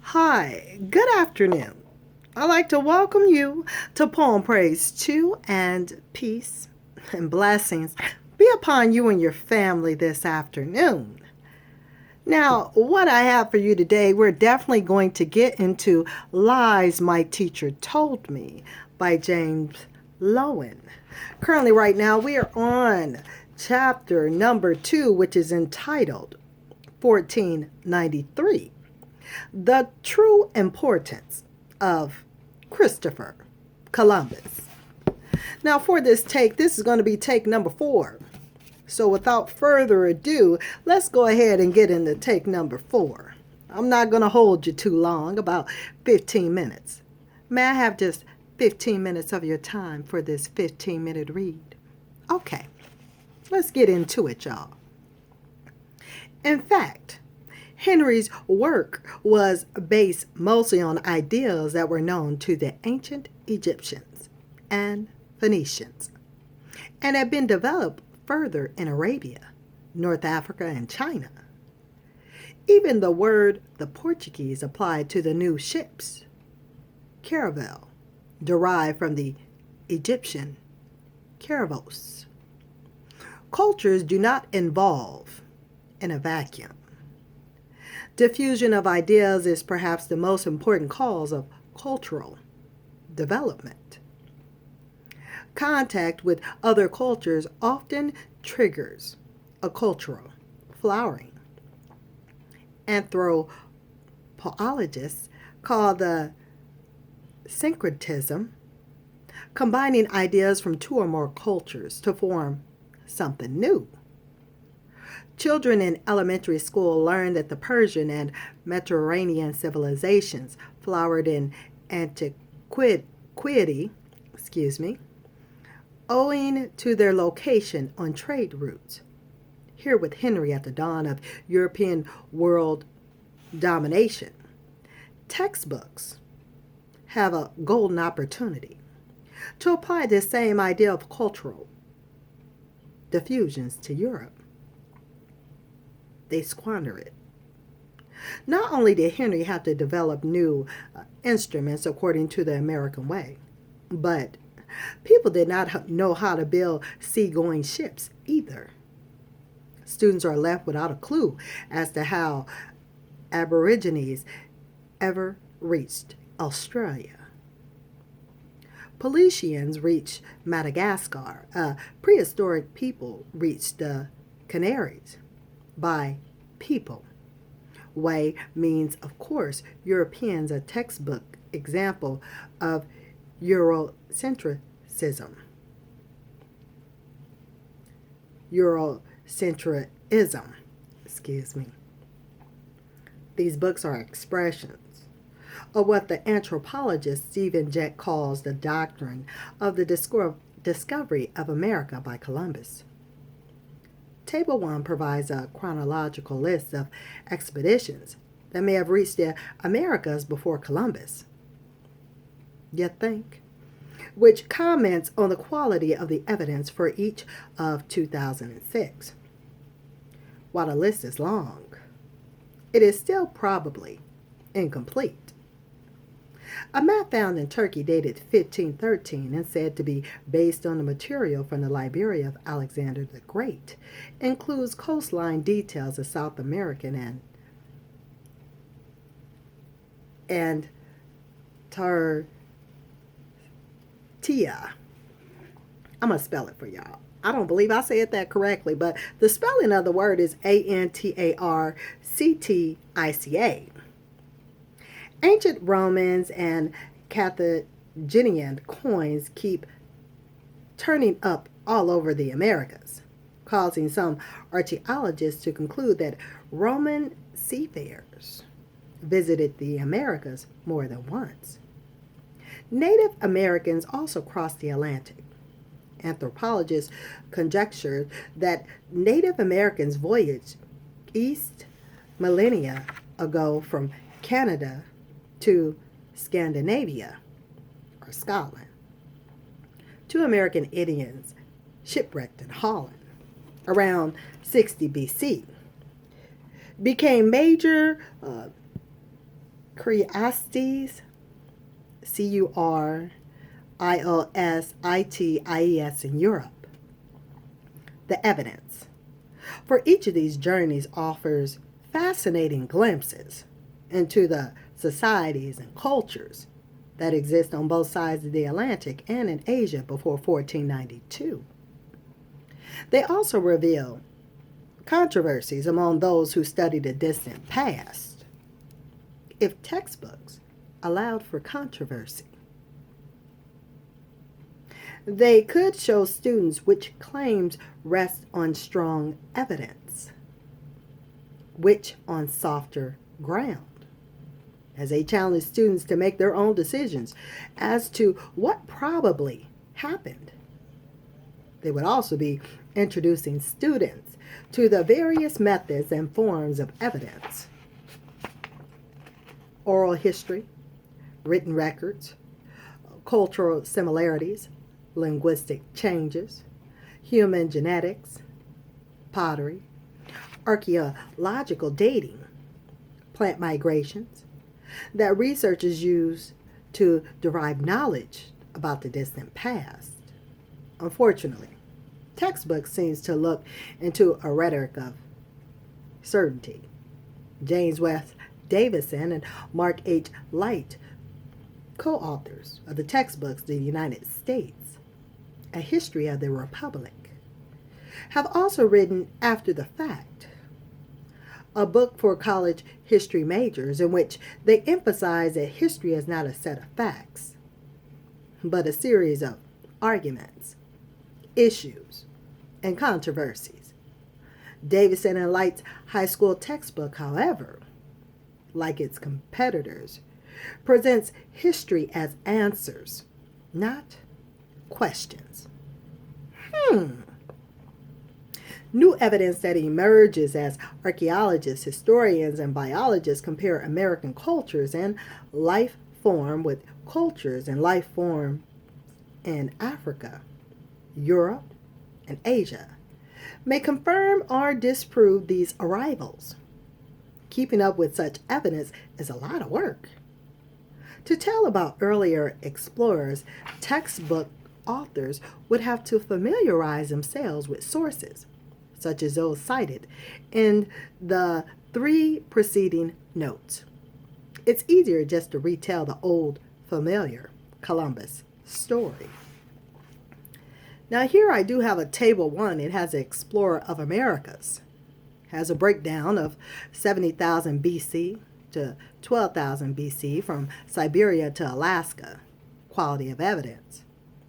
Hi, good afternoon. I'd like to welcome you to Poem Praise 2 and peace and blessings be upon you and your family this afternoon. Now, what I have for you today, we're definitely going to get into Lies My Teacher Told Me by James Lowen. Currently, right now, we are on chapter number 2, which is entitled 1493. The True Importance of Christopher Columbus. Now, for this take, this is going to be take number 4. So, without further ado, let's go ahead and get into take number 4. I'm not going to hold you too long, about 15 minutes. May I have just 15 minutes of your time for this 15-minute read? Okay, let's get into it, y'all. In fact, Henry's work was based mostly on ideas that were known to the ancient Egyptians and Phoenicians and had been developed further in Arabia, North Africa, and China. Even the word the Portuguese applied to the new ships, caravel, derived from the Egyptian caravos. Cultures do not evolve in a vacuum. Diffusion of ideas is perhaps the most important cause of cultural development. Contact with other cultures often triggers a cultural flowering. Anthropologists call the syncretism, combining ideas from two or more cultures to form something new. Children in elementary school learn that the Persian and Mediterranean civilizations flowered in antiquity, owing to their location on trade routes. Here with Henry at the dawn of European world domination, textbooks have a golden opportunity to apply this same idea of cultural diffusions to Europe. They squander it. Not only did Henry have to develop new instruments according to the American way, but people did not know how to build seagoing ships either. Students are left without a clue as to how Aborigines ever reached Australia. Polynesians reached Madagascar. Prehistoric people reached the Canaries. By people. Way means, of course, Europeans, a textbook example of Eurocentrism. Eurocentrism, excuse me. These books are expressions of what the anthropologist Stephen Jett calls the doctrine of the discovery of America by Columbus. Table 1 provides a chronological list of expeditions that may have reached the Americas before Columbus. You think? Which comments on the quality of the evidence for each of 2006. While the list is long, it is still probably incomplete. A map found in Turkey dated 1513 and said to be based on the material from the library of Alexander the Great includes coastline details of South American and Antarctica. I'm going to spell it for y'all. I don't believe I said that correctly, but the spelling of the word is Antarctica. Ancient Romans and Carthaginian coins keep turning up all over the Americas, causing some archaeologists to conclude that Roman seafarers visited the Americas more than once. Native Americans also crossed the Atlantic. Anthropologists conjecture that Native Americans voyaged east millennia ago from Canada to Scandinavia, or Scotland. 2 American Indians shipwrecked in Holland around 60 BC became major Curiosities, Curiosities in Europe. The evidence for each of these journeys offers fascinating glimpses into the societies and cultures that exist on both sides of the Atlantic and in Asia before 1492. They also reveal controversies among those who study the distant past. If textbooks allowed for controversy, they could show students which claims rest on strong evidence, which on softer ground, as they challenge students to make their own decisions as to what probably happened. They would also be introducing students to the various methods and forms of evidence: oral history, written records, cultural similarities, linguistic changes, human genetics, pottery, archaeological dating, plant migrations, that researchers use to derive knowledge about the distant past. Unfortunately, textbook seems to look into a rhetoric of certainty. James West Davison and Mark H. Light, co-authors of the textbooks The United States, A History of the Republic, have also written After the Fact, a book for college history majors in which they emphasize that history is not a set of facts, but a series of arguments, issues, and controversies. Davison and Light's high school textbook, however, like its competitors, presents history as answers, not questions. New evidence that emerges as archaeologists, historians, and biologists compare American cultures and life form with cultures and life form in Africa, Europe, and Asia may confirm or disprove these arrivals. Keeping up with such evidence is a lot of work. To tell about earlier explorers, textbook authors would have to familiarize themselves with sources, such as those cited in the 3 preceding notes. It's easier just to retell the old, familiar Columbus story. Now here I do have a table 1. It has an explorer of Americas. Has a breakdown of 70,000 BC to 12,000 BC from Siberia to Alaska. Quality of evidence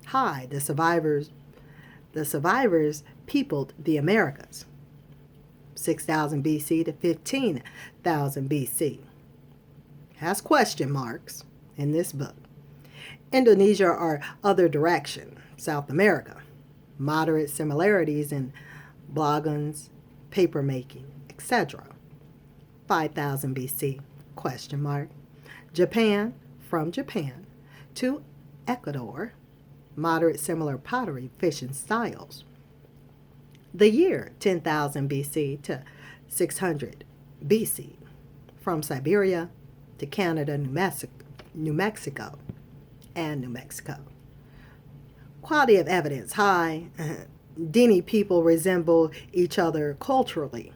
high. The survivors peopled the Americas. 6,000 BC to 15,000 BC. Has question marks in this book. Indonesia or other direction, South America. Moderate similarities in blogons, paper making, etc. 5,000 BC, question mark. Japan, from Japan to Ecuador, moderate similar pottery, fishing styles. The year 10,000 BC to 600 BC, from Siberia to Canada, New Mexico. Quality of evidence high. Dini people resemble each other culturally,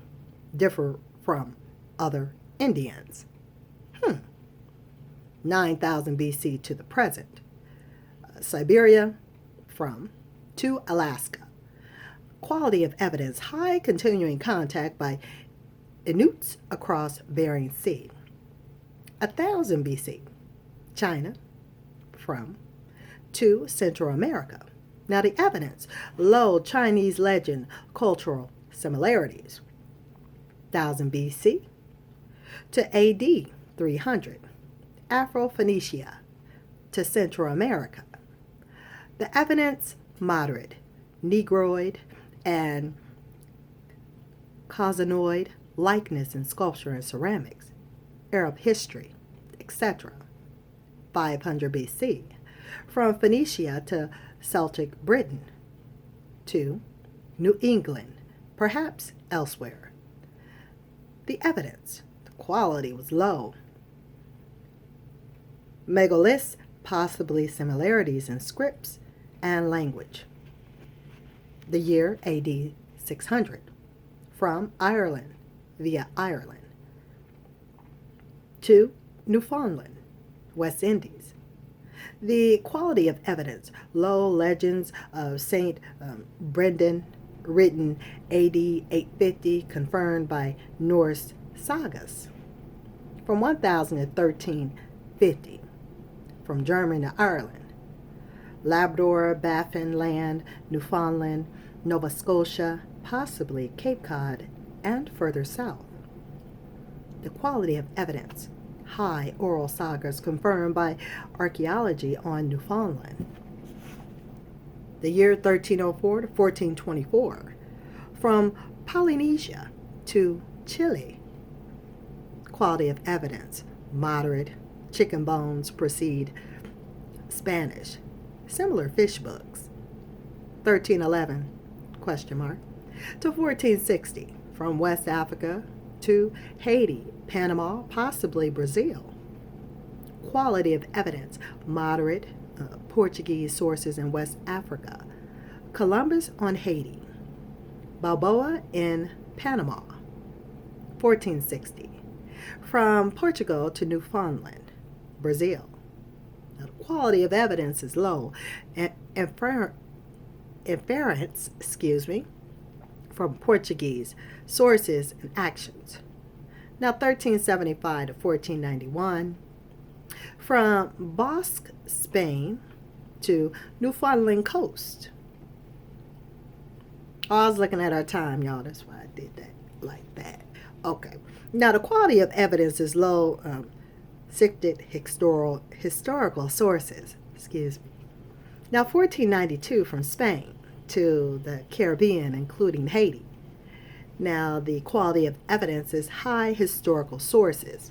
differ from other Indians. 9,000 BC to the present. Siberia from to Alaska. Quality of evidence high, continuing contact by Inuits across Bering Sea. 1,000 BC. China from to Central America. Now the evidence, low Chinese legend, cultural similarities. 1000 BC to AD 300. Afro-Phoenicia to Central America. The evidence, moderate, Negroid and Caucasianoid likeness in sculpture and ceramics, Arab history, etc. 500 BC, from Phoenicia to Celtic Britain, to New England, perhaps elsewhere. The evidence, the quality was low. Megaliths, possibly similarities in scripts and language. The year AD 600, from Ireland, via Ireland, to Newfoundland, West Indies. The quality of evidence, low legends of Saint Brendan, written AD 850, confirmed by Norse sagas, from 1000 to 1350, from Germany to Ireland, Labrador, Baffin Land, Newfoundland, Nova Scotia, possibly Cape Cod, and further south. The quality of evidence, high oral sagas confirmed by archaeology on Newfoundland. The year 1304 to 1424, from Polynesia to Chile. Quality of evidence, moderate. Chicken bones precede Spanish. Similar fish books. 1311, question mark, to 1460, from West Africa to Haiti, Panama, possibly Brazil. Quality of evidence, moderate. Portuguese sources in West Africa. Columbus on Haiti. Balboa in Panama. 1460, from Portugal to Newfoundland, Brazil. Now, the quality of evidence is low. Inference, from Portuguese sources and actions. Now, 1375 to 1491, from Basque, Spain to Newfoundland coast. Oh, I was looking at our time, y'all. That's why I did that like that. Okay. Now, the quality of evidence is low. Cited historical sources. Excuse me. Now, 1492, from Spain to the Caribbean, including Haiti. Now, the quality of evidence is high historical sources.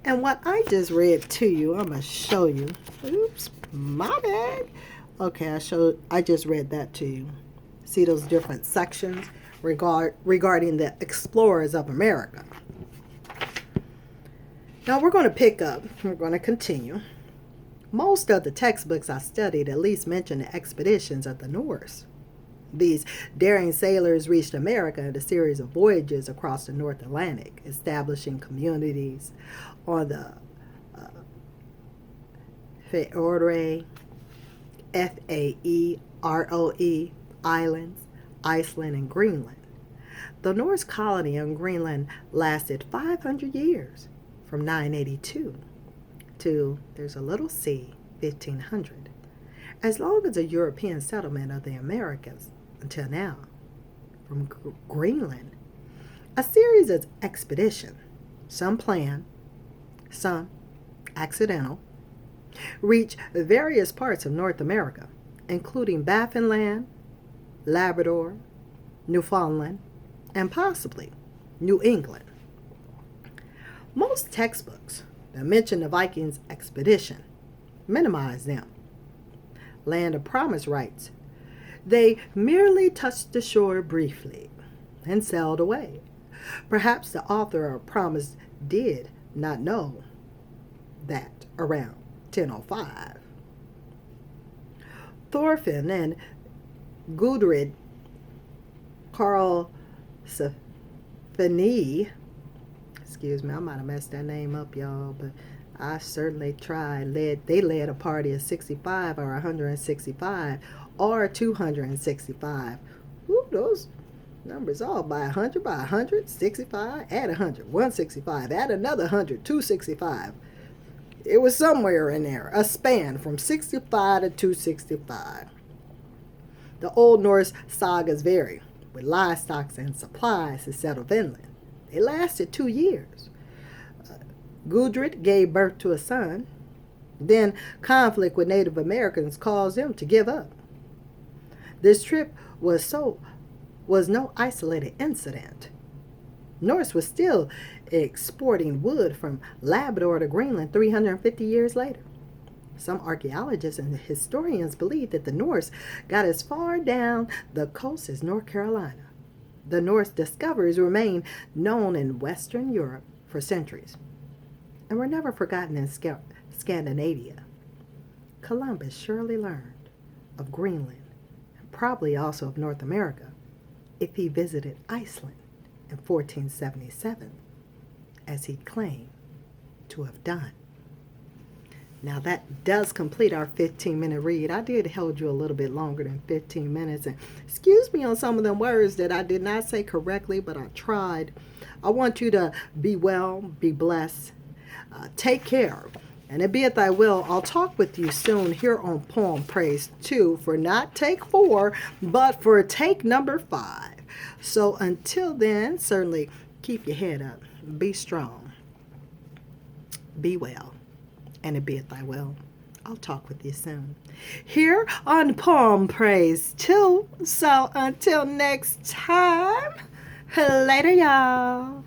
And what I just read to you, I'm going to show you. Oops, my bad. Okay, I just read that to you. See those different sections regarding the explorers of America. Now we're going to pick up, we're going to continue. Most of the textbooks I studied at least mention the expeditions of the Norse. These daring sailors reached America in a series of voyages across the North Atlantic, establishing communities on the Faeroe, Faeroe islands, Iceland, and Greenland. The Norse colony on Greenland lasted 500 years, from 982 to, there's a little C, 1500, as long as a European settlement of the Americas until now. From Greenland, a series of expeditions, some planned, some accidental, reach various parts of North America, including Baffin Land, Labrador, Newfoundland, and possibly New England. Most textbooks that mention the Vikings' expedition minimize them. Land of Promise writes, they merely touched the shore briefly and sailed away. Perhaps the author of Promise did not know that around 1005. Thorfinn and Gudrid Carl Safini, excuse me, I might have messed that name up, y'all, but I certainly tried. They led a party of 65 or 165 or 265. Woo, those numbers all by 100, by 100, 65, add 100, 165, add another 100, 265. It was somewhere in there, a span from 65 to 265. The Old Norse sagas vary, with livestock and supplies to settle inland. They lasted 2 years. Gudrid gave birth to a son. Then conflict with Native Americans caused them to give up. This trip was no isolated incident. Norse was still exporting wood from Labrador to Greenland 350 years later. Some archaeologists and historians believe that the Norse got as far down the coast as North Carolina. The Norse discoveries remain known in Western Europe for centuries and were never forgotten in Scandinavia, Columbus surely learned of Greenland, and probably also of North America, if he visited Iceland in 1477, as he claimed to have done. Now that does complete our 15-minute read. I did hold you a little bit longer than 15 minutes. And excuse me on some of them words that I did not say correctly, but I tried. I want you to be well, be blessed, take care. And it be at thy will, I'll talk with you soon here on Poem Praise 2 for not take 4, but for take number 5. So until then, certainly keep your head up, be strong, be well. And it be at thy will. I'll talk with you soon. Here on Poem Praise 2. So until next time, later y'all.